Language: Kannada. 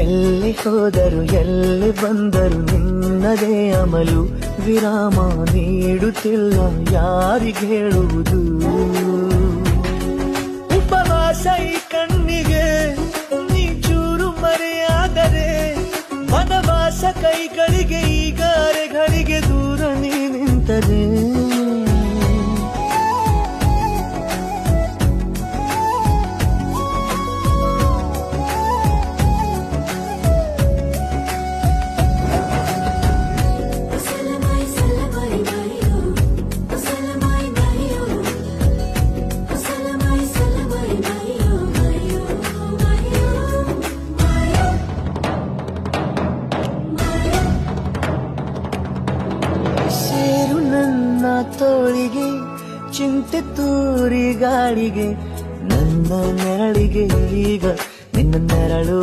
ಎಲ್ಲಿ ಹೋದರು ಎಲ್ಲಿ ಬಂದರು ನಿನ್ನದೇ ಅಮಲು, ವಿರಾಮ ನೀಡುತ್ತಿಲ್ಲ ಯಾರಿಗೆ ಹೇಳುವುದು. ಉಪವಾಸ ಈ ಕಣ್ಣಿಗೆ ನೀ ಚೂರು ಮರೆಯಾದರೆ, ವನವಾಸ ಕೈಗಳಿಗೆ ಈಗ ಅರೆಗಳಿಗೆ ದೂರ ನೀ ನಿಂತರೆ. ಸೇರು ನನ್ನ ತೋಳಿಗೆ ಚಿಂತೆ ತೂರಿ ಗಾಳಿಗೆ, ನನ್ನ ನೆರಳಿಗೆ ಈಗ ನಿನ್ನ ನೆರಳು